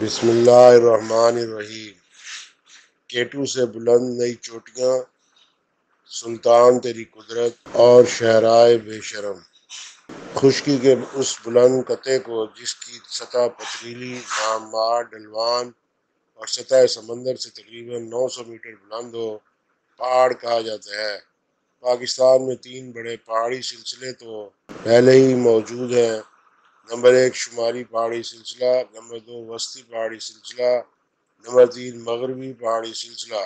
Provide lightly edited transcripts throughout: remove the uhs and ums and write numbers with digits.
بسم اللہ الرحمن الرحیم۔ کیٹو سے بلند نئی چوٹیاں، سلطان تیری قدرت اور شہرائے بے شرم۔ خشکی کے اس بلند قطعے کو جس کی سطح پتریلی، نامور ڈھلوان اور سطح سمندر سے تقریباً 900 میٹر بلند ہو، پہاڑ کہا جاتا ہے۔ پاکستان میں 3 بڑے پہاڑی سلسلے تو پہلے ہی موجود ہیں۔ نمبر 1 شمالی پہاڑی سلسلہ، نمبر 2 وسطی پہاڑی سلسلہ، نمبر 3 مغربی پہاڑی سلسلہ۔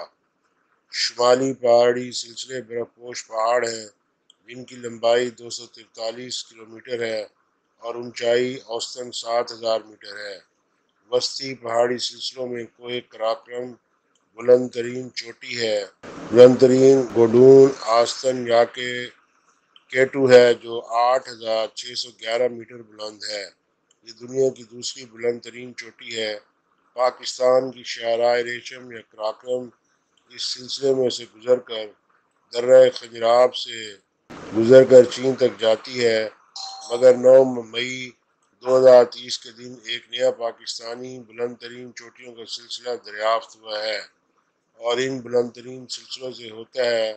شمالی پہاڑی سلسلے برف پوش پہاڑ ہیں جن کی لمبائی 243 کلومیٹر ہے اور اونچائی اوسطاً 7000 میٹر ہے۔ وسطی پہاڑی سلسلوں میں کوہ قراقرم بلند ترین چوٹی ہے۔ بلند ترین گوڈون آستن یا کہ کیٹو ہے جو 8611 میٹر بلند ہے۔ یہ دنیا کی دوسری بلند ترین چوٹی ہے۔ پاکستان کی شاہراہ ریشم یا قراقرم اس سلسلے میں سے گزر کر درہ خنجراب سے گزر کر چین تک جاتی ہے، مگر 9 مئی 2030 کے دن ایک نیا پاکستانی بلند ترین چوٹیوں کا سلسلہ دریافت ہوا ہے اور ان بلند ترین سلسلوں سے ہوتا ہے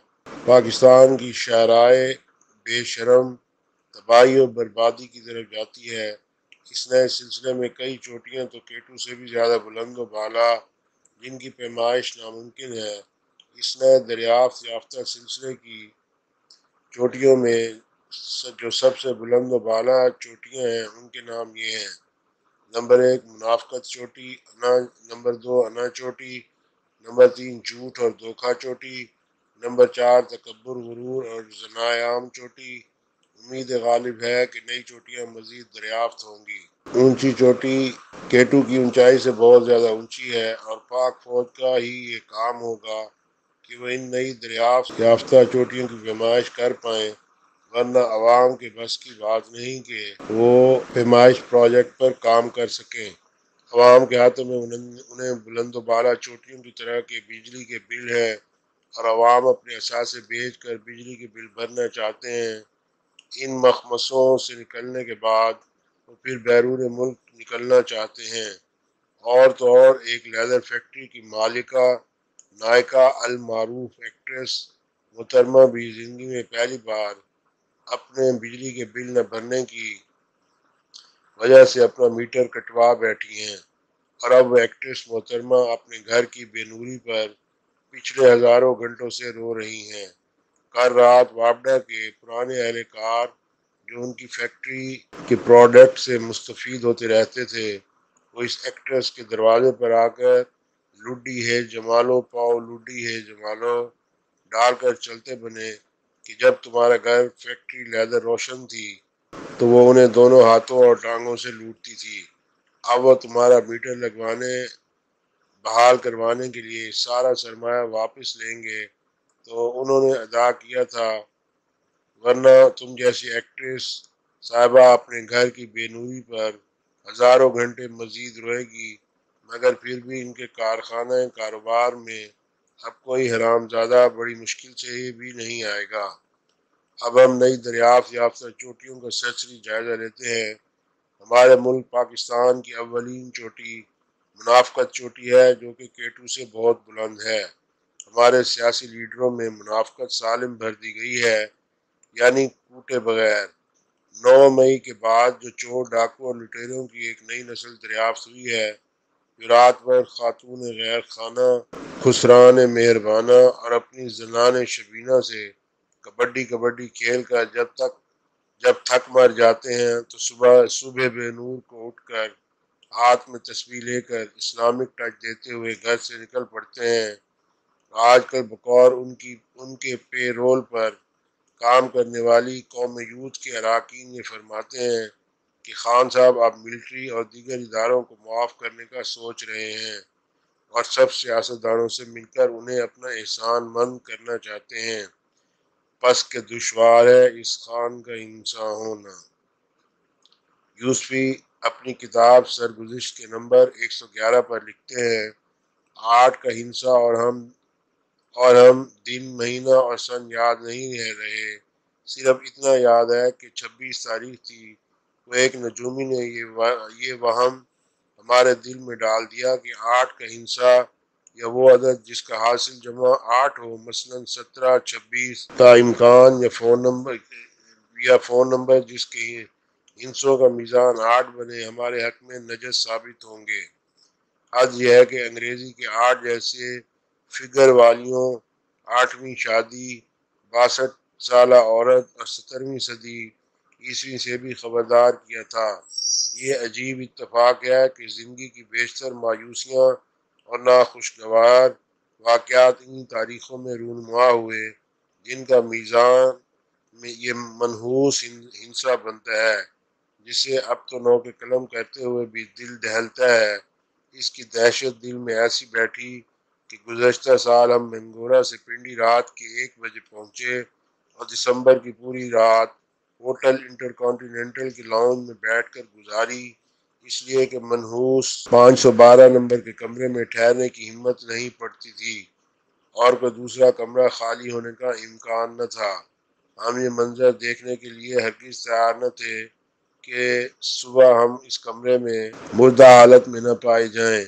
پاکستان کی شاہراہ بے شرم تباہی و بربادی کی طرف جاتی ہے۔ اس نئے سلسلے میں کئی چوٹیاں تو کیٹو سے بھی زیادہ بلند و بالا جن کی پیمائش ناممکن ہے۔ اس نئے دریافت یافتہ سلسلے کی چوٹیوں میں جو سب سے بلند و بالا چوٹیاں ہیں ان کے نام یہ ہیں: نمبر 1 منافقت چوٹی، نمبر 2 انا چوٹی، نمبر 3 جھوٹ اور دھوکہ چوٹی، نمبر 4 تکبر غرور اور زناعام چوٹی۔ امید غالب ہے کہ نئی چوٹیاں مزید دریافت ہوں گی۔ اونچی چوٹی کیٹو کی اونچائی سے بہت زیادہ اونچی ہے اور پاک فوج کا ہی یہ کام ہوگا کہ وہ ان نئی دریافت یافتہ چوٹیوں کی پیمائش کر پائیں، ورنہ عوام کے بس کی بات نہیں کہ وہ پیمائش پروجیکٹ پر کام کر سکیں۔ عوام کے ہاتھوں میں انہیں بلند و بالا چوٹیوں کی طرح کے بجلی کے بل ہیں اور عوام اپنے اثاثے بیچ کر بجلی کے بل بھرنا چاہتے ہیں۔ ان مخمصوں سے نکلنے کے بعد وہ پھر بیرون ملک نکلنا چاہتے ہیں۔ اور تو اور ایک لیدر فیکٹری کی مالکہ نائکا المعروف ایکٹریس محترمہ بھی زندگی میں پہلی بار اپنے بجلی کے بل نہ بھرنے کی وجہ سے اپنا میٹر کٹوا بیٹھی ہیں اور اب وہ ایکٹریس محترمہ اپنے گھر کی بے نوری پر پچھلے ہزاروں گھنٹوں سے رو رہی ہیں۔ کل رات واپڈا کے پرانے اہلکار جو ان کی فیکٹری کے پروڈکٹ سے مستفید ہوتے رہتے تھے، وہ اس ایکٹریس کے دروازے پر آ کر لڈی ہے جمالو پاؤ لڈی ہے جمالو ڈال کر چلتے بنے کہ جب تمہارا گھر فیکٹری لیدر روشن تھی تو وہ انہیں دونوں ہاتھوں اور ٹانگوں سے لوٹتی تھی۔ اب وہ تمہارا میٹر لگوانے بحال کروانے کے لیے سارا سرمایہ واپس لیں گے تو انہوں نے ادا کیا تھا، ورنہ تم جیسی ایکٹریس صاحبہ اپنے گھر کی بے نوری پر ہزاروں گھنٹے مزید روئے گی، مگر پھر بھی ان کے کارخانہ کاروبار میں اب کوئی حرام زادہ بڑی مشکل سے ہی بھی نہیں آئے گا۔ اب ہم نئی دریافت یافتہ چوٹیوں کا سرسری جائزہ لیتے ہیں۔ ہمارے ملک پاکستان کی اولین چوٹی منافقت چوٹی ہے جو کہ کیٹو سے بہت بلند ہے۔ ہمارے سیاسی لیڈروں میں منافقت سالم بھر دی گئی ہے، یعنی کوٹے بغیر۔ 9 مئی کے بعد جو چور ڈاکو اور لٹیروں کی ایک نئی نسل دریافت ہوئی ہے جو رات بھر خاتون غیر خانہ خسران مہربانہ اور اپنی زنان شبینہ سے کبڈی کھیل کر جب تھک مر جاتے ہیں تو صبح بے نور کو اٹھ کر ہاتھ میں تسبیح لے کر اسلامک ٹچ دیتے ہوئے گھر سے نکل پڑتے ہیں۔ آج کل بقور ان کے پے رول پر کام کرنے والی قوم یوتھ کے اراکین یہ فرماتے ہیں کہ خان صاحب آپ ملٹری اور دیگر اداروں کو معاف کرنے کا سوچ رہے ہیں اور سب سیاستدانوں سے مل کر انہیں اپنا احسان مند کرنا چاہتے ہیں، پس کہ دشوار ہے اس خان کا انسان ہونا۔ یوسفی اپنی کتاب سرگزشت کے نمبر 111 پر لکھتے ہیں: 8 کا ہنسا اور ہم دن مہینہ اور سن یاد نہیں رہے، صرف اتنا یاد ہے کہ 26 تاریخ تھی۔ وہ ایک نجومی نے یہ وہم ہمارے دل میں ڈال دیا کہ 8 کا ہندسہ یا وہ عدد جس کا حاصل جمع 8 ہو، مثلا 17، 26 کا امکان، یا فون نمبر جس کے ہندسوں کا میزان 8 بنے، ہمارے حق میں نجس ثابت ہوں گے۔ حد یہ ہے کہ انگریزی کے 8 جیسے فگر والیوں 8ویں شادی، 62 سالہ عورت اور 17ویں صدی عیسوی سے بھی خبردار کیا تھا۔ یہ عجیب اتفاق ہے کہ زندگی کی بیشتر مایوسیاں اور ناخوشگوار واقعات انہی تاریخوں میں رونما ہوئے جن کا میزان میں یہ منحوس ہندسہ بنتا ہے، جسے اب تو نو کے قلم کرتے ہوئے بھی دل دہلتا ہے۔ اس کی دہشت دل میں ایسی بیٹھی کہ گزشتہ سال ہم مینگورا سے پنڈی رات کے 1 بجے پہنچے اور دسمبر کی پوری رات ہوٹل انٹر کانٹیننٹل کے لاؤنج میں بیٹھ کر گزاری، اس لیے کہ منحوس 512 نمبر کے کمرے میں ٹھہرنے کی ہمت نہیں پڑتی تھی اور کوئی دوسرا کمرہ خالی ہونے کا امکان نہ تھا۔ ہم یہ منظر دیکھنے کے لیے ہرگز تیار نہ تھے کہ صبح ہم اس کمرے میں مردہ حالت میں نہ پائے جائیں۔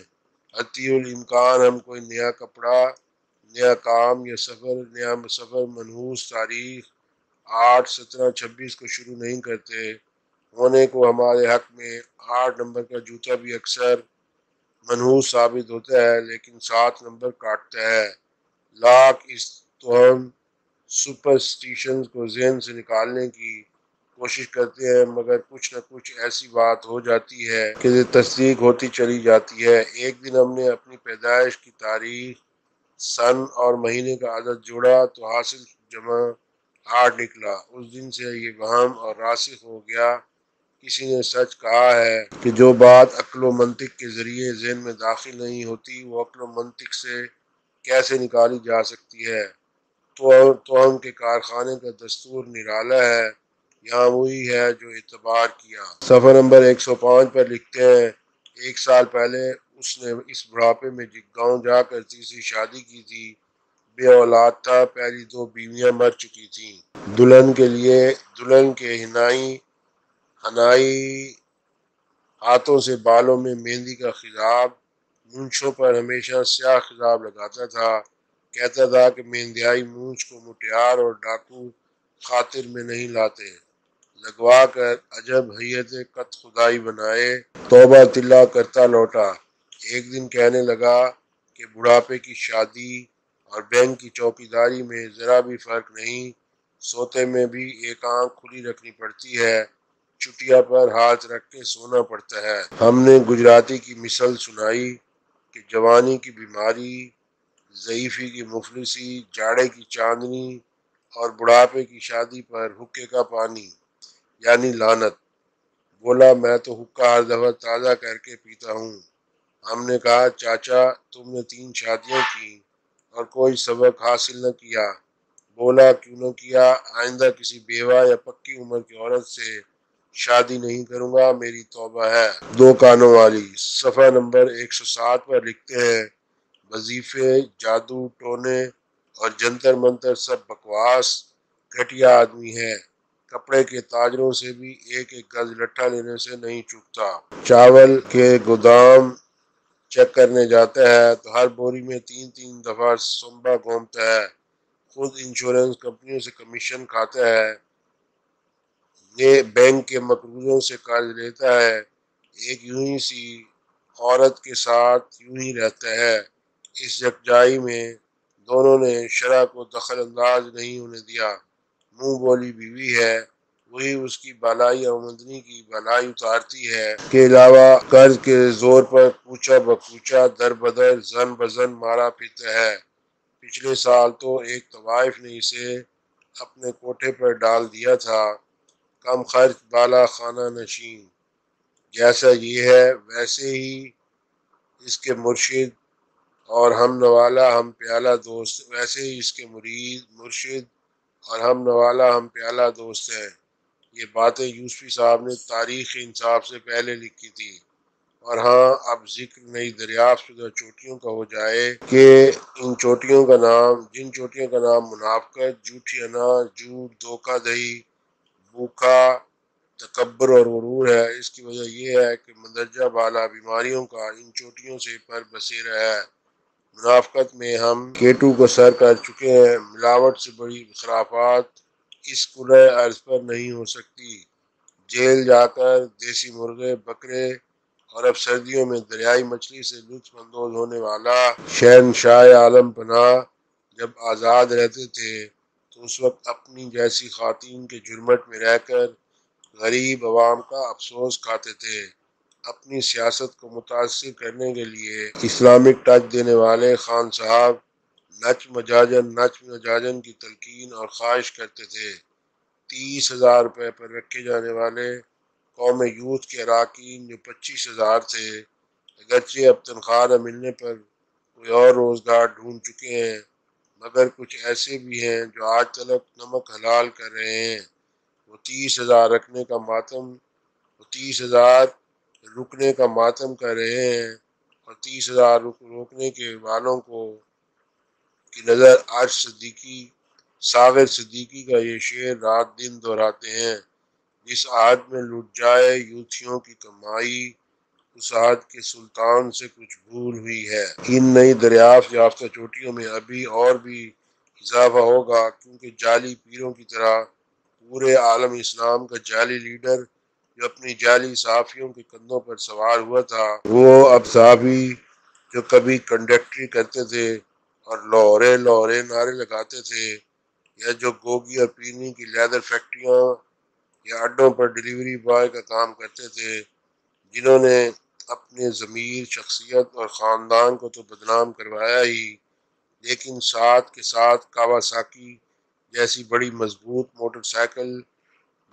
حتی الامکان ہم کوئی نیا کپڑا، نیا کام یا نیا سفر منحوس تاریخ 8، 17، 26 کو شروع نہیں کرتے۔ ہونے کو ہمارے حق میں 8 نمبر کا جوتا بھی اکثر منحوس ثابت ہوتا ہے، لیکن 7 نمبر کاٹتا ہے۔ لاکھ اس توہم سپرسٹیشنز کو ذہن سے نکالنے کی کوشش کرتے ہیں، مگر کچھ نہ کچھ ایسی بات ہو جاتی ہے کہ تصدیق ہوتی چلی جاتی ہے۔ ایک دن ہم نے اپنی پیدائش کی تاریخ، سن اور مہینے کا عدد جوڑا تو حاصل جمع 8 نکلا۔ اس دن سے یہ وہم اور راسخ ہو گیا، کسی نے سچ کہا ہے کہ جو بات عقل و منطق کے ذریعے ذہن میں داخل نہیں ہوتی وہ عقل و منطق سے کیسے نکالی جا سکتی ہے۔ توہم کے کارخانے کا دستور نرالا ہے، یہاں وہی ہے جو اعتبار کیا۔ صفحہ نمبر 105 پر لکھتے ہیں، 1 سال پہلے اس نے اس بڑھاپے میں گاؤں جا کر تیسری شادی کی تھی، بے اولاد تھا، پہلی 2 بیویاں مر چکی تھیں۔ دلہن کے حنائی ہاتھوں سے بالوں میں مہندی کا خضاب، مونچھوں پر ہمیشہ سیاہ خضاب لگاتا تھا۔ کہتا تھا کہ مہندیائی مونچھ کو مٹیار اور ڈاکو خاطر میں نہیں لاتے، لگوا کر عجب ہیئت قط خدائی بنائے۔ توبہ تلہ کرتا لوٹا۔ ایک دن کہنے لگا کہ بڑھاپے کی شادی اور بینک کی چوکیداری میں ذرا بھی فرق نہیں، سوتے میں بھی ایک آنکھ کھلی رکھنی پڑتی ہے، چٹیا پر ہاتھ رکھ کے سونا پڑتا ہے۔ ہم نے گجراتی کی مثل سنائی کہ جوانی کی بیماری، ضعیفی کی مفلسی، جاڑے کی چاندنی اور بڑھاپے کی شادی پر حقے کا پانی، یعنی لعنت۔ بولا میں تو حقہ ہر دفعہ تازہ کر کے پیتا ہوں۔ ہم نے کہا چاچا تم نے 3 شادیاں کی اور کوئی سبق حاصل نہ کیا۔ بولا کیوں نہ کیا، آئندہ کسی بیوہ یا پکی عمر کی عورت سے شادی نہیں کروں گا، میری توبہ ہے۔ 2 کانوں والی۔ صفحہ نمبر 107 پر لکھتے ہیں، وظیفے، جادو ٹونے اور جنتر منتر سب بکواس، گھٹیا آدمی ہے، کپڑے کے تاجروں سے بھی 1 گز لٹھا لینے سے نہیں چوکتا۔ چاول کے گودام چیک کرنے جاتا ہے تو ہر بوری میں 3 دفعہ سنبا گھومتا ہے، خود انشورنس کمپنیوں سے کمیشن کھاتا ہے، یہ بینک کے مقروضوں سے قرض لیتا ہے، ایک یوں ہی سی عورت کے ساتھ یوں ہی رہتا ہے۔ اس یکجائی میں دونوں نے شرع کو دخل انداز نہیں ہونے دیا۔ منہ بولی بیوی ہے، وہی اس کی بالائی آمدنی کی بالائی اتارتی ہے، کے علاوہ قرض کے زور پر کوچہ بکوچہ در بدر زن بزن مارا پھرتا ہے۔ پچھلے سال تو ایک طوائف نے اسے اپنے کوٹھے پر ڈال دیا تھا، کم خرچ بالا خانہ نشین۔ جیسا یہ ہے ویسے ہی اس کے مرشد اور ہم نوالا ہم پیالہ دوست، ویسے ہی اس کے مرشد اور ہم نوالا ہم پیالہ دوست ہیں۔ یہ باتیں یوسفی صاحب نے تاریخ انصاف سے پہلے لکھی تھی۔ اور ہاں اب ذکر نئی دریافت شدہ چوٹیوں کا ہو جائے کہ جن چوٹیوں کا نام منافقت، جھوٹی انا، جھوٹ، دھوکہ دہی، بھوکا تکبر اور غرور ہے۔ اس کی وجہ یہ ہے کہ مندرجہ بالا بیماریوں کا ان چوٹیوں سے پر بسیرا ہے۔ منافقت میں ہم کیٹو کو سر کر چکے ہیں۔ ملاوٹ سے بڑی خرافات اس کرۂ ارض پر نہیں ہو سکتی۔ جیل جا کر دیسی مرغے، بکرے اور اب سردیوں میں دریائی مچھلی سے لطف اندوز ہونے والا شہنشاہ عالم پناہ جب آزاد رہتے تھے تو اس وقت اپنی جیسی خواتین کے جھرمٹ میں رہ کر غریب عوام کا افسوس کھاتے تھے۔ اپنی سیاست کو متاثر کرنے کے لیے اسلامک ٹچ دینے والے خان صاحب نچ مجاجن کی تلقین اور خواہش کرتے تھے۔ 30,000 روپے پر رکھے جانے والے قوم یوتھ کے اراکین جو 25,000 تھے، اگرچہ اب تنخواہ نہ ملنے پر کوئی اور روزگار ڈھونڈ چکے ہیں، مگر کچھ ایسے بھی ہیں جو آج تلک نمک حلال کر رہے ہیں۔ وہ 30,000 رکنے کا ماتم کر رہے ہیں اور 30,000 روکنے کے والوں کی نظر ساغر صدیقی کا یہ شعر رات دن دہراتے ہیں: جس عہد میں لٹ جائے یوتھیوں کی کمائی، اس عہد کے سلطان سے کچھ بھول ہوئی ہے۔ ان نئی دریافت یافتہ چوٹیوں میں ابھی اور بھی اضافہ ہوگا، کیونکہ جعلی پیروں کی طرح پورے عالم اسلام کا جعلی لیڈر جو اپنی جعلی صحافیوں کے کندھوں پر سوار ہوا تھا، وہ اب صحافی جو کبھی کنڈکٹری کرتے تھے اور لاہورے لاہورے نعرے لگاتے تھے، یا جو گوگی اور پیرنی کی لیدر فیکٹریاں یا اڈوں پر ڈیلیوری بوائے کا کام کرتے تھے، جنہوں نے اپنے ضمیر، شخصیت اور خاندان کو تو بدنام کروایا ہی، لیکن ساتھ کے ساتھ کاواساکی جیسی بڑی مضبوط موٹر سائیکل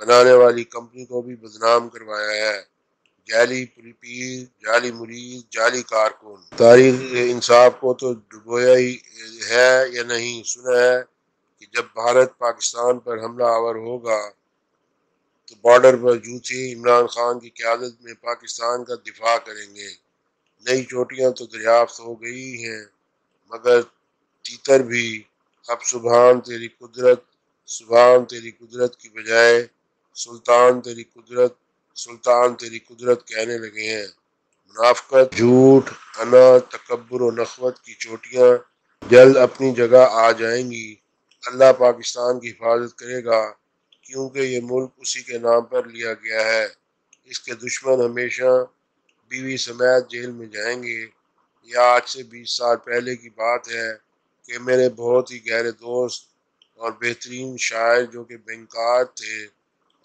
بنانے والی کمپنی کو بھی بدنام کروایا ہے۔ جعلی پیر، جعلی مرید، جعلی کارکن۔ تاریخ انصاف کو تو ڈبویا ہی ہے یا نہیں؟ سنا ہے کہ جب بھارت پاکستان پر حملہ آور ہوگا تو بارڈر پر جوتھی عمران خان کی قیادت میں پاکستان کا دفاع کریں گے۔ نئی چوٹیاں تو دریافت ہو گئی ہیں، مگر تیتر بھی اب سبحان تیری قدرت کی بجائے سلطان تیری قدرت کہنے لگے ہیں۔ منافقت، جھوٹ، انا، تکبر و نخوت کی چوٹیاں جلد اپنی جگہ آ جائیں گی۔ اللہ پاکستان کی حفاظت کرے گا، کیونکہ یہ ملک اسی کے نام پر لیا گیا ہے۔ اس کے دشمن ہمیشہ بیوی سمیت جیل میں جائیں گے۔ یہ آج سے 20 سال پہلے کی بات ہے کہ میرے بہت ہی گہرے دوست اور بہترین شاعر جو کہ بینکار تھے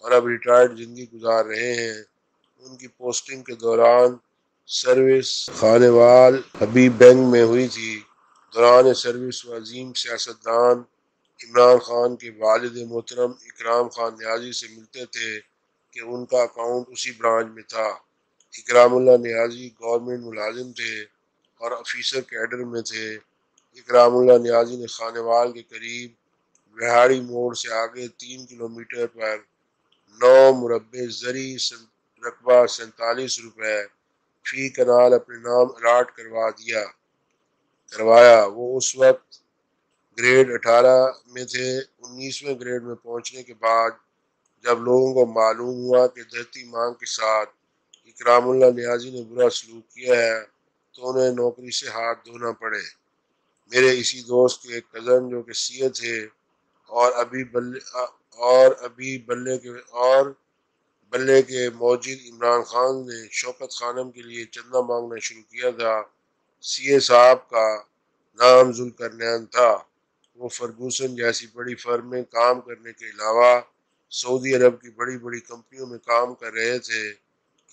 اور اب ریٹائرڈ زندگی گزار رہے ہیں، ان کی پوسٹنگ کے دوران سروس خانوال حبیب بینک میں ہوئی تھی۔ دوران سروس وہ عظیم سیاستدان عمران خان کے والد محترم اکرام خان نیازی سے ملتے تھے کہ ان کا اکاؤنٹ اسی برانچ میں تھا۔ اکرام اللہ نیازی گورنمنٹ ملازم تھے اور آفیسر کیڈر میں تھے۔ اکرام اللہ نیازی نے خانوال کے قریب وہاڑی موڑ سے آگے 3 کلومیٹر پر 9 مربع زرعی رقبہ 47 روپے فی کنال اپنے نام الاٹ کروایا۔ وہ اس وقت گریڈ 18 میں تھے۔ 19ویں گریڈ میں پہنچنے کے بعد جب لوگوں کو معلوم ہوا کہ دھرتی مانگ کے ساتھ اکرام اللہ نیازی نے برا سلوک کیا ہے تو انہیں نوکری سے ہاتھ دھونا پڑے۔ میرے اسی دوست کے ایک کزن جو کہ سی اے تھے اور بلے کے موجد عمران خان نے شوکت خانم کے لیے چندہ مانگنا شروع کیا تھا۔ سی اے صاحب کا نام ذوالقرنین تھا۔ وہ فرگوسن جیسی بڑی فرم میں کام کرنے کے علاوہ سعودی عرب کی بڑی بڑی کمپنیوں میں کام کر رہے تھے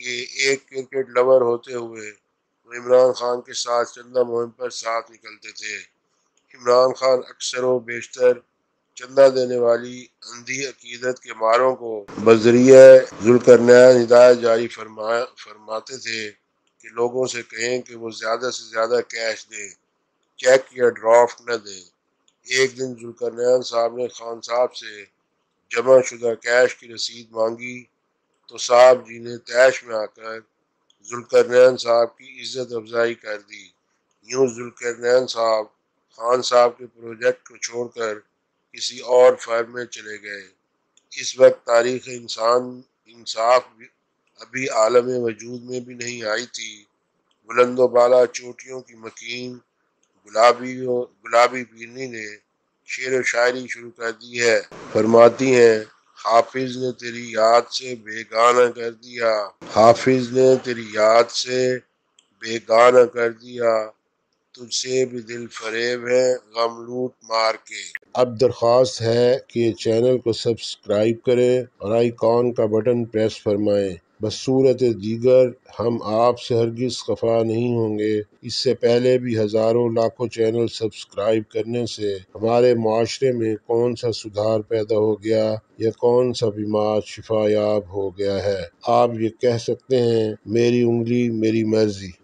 کہ ایک کرکٹ لور ہوتے ہوئے وہ عمران خان کے ساتھ چندہ مہم پر ساتھ نکلتے تھے۔ عمران خان اکثر و بیشتر چندہ دینے والی اندھی عقیدت کے ماروں کو بذریعہ ذوالقرنین ہدایت جاری فرماتے تھے کہ لوگوں سے کہیں کہ وہ زیادہ سے زیادہ کیش دیں، چیک یا ڈرافٹ نہ دیں۔ ایک دن ذوالقرنین صاحب نے خان صاحب سے جمع شدہ کیش کی رسید مانگی تو صاحب جی نے طیش میں آ کر ذوالقرنین صاحب کی عزت افزائی کر دی۔ یوں ذوالقرنین صاحب خان صاحب کے پروجیکٹ کو چھوڑ کر کسی اور فرم میں چلے گئے۔ اس وقت تاریخ انسان انصاف ابھی عالم وجود میں بھی نہیں آئی تھی۔ بلند و بالا چوٹیوں کی مکین گلابی بیرنی نے شعر و شاعری شروع کر دی ہے۔ فرماتی ہیں حافظ نے تیری یاد سے بیگانہ کر دیا، حافظ نے تیری یاد سے بیگانہ کر دیا، تجھ سے بھی دل فریب ہے غم لوٹ مار کے۔ اب درخواست ہے کہ چینل کو سبسکرائب کریں اور آئیکن کا بٹن پریس فرمائیں۔ بصورت دیگر ہم آپ سے ہرگز خفا نہیں ہوں گے۔ اس سے پہلے بھی ہزاروں لاکھوں چینل سبسکرائب کرنے سے ہمارے معاشرے میں کون سا سدھار پیدا ہو گیا یا کون سا بیمار شفا یاب ہو گیا ہے۔ آپ یہ کہہ سکتے ہیں میری انگلی میری مرضی۔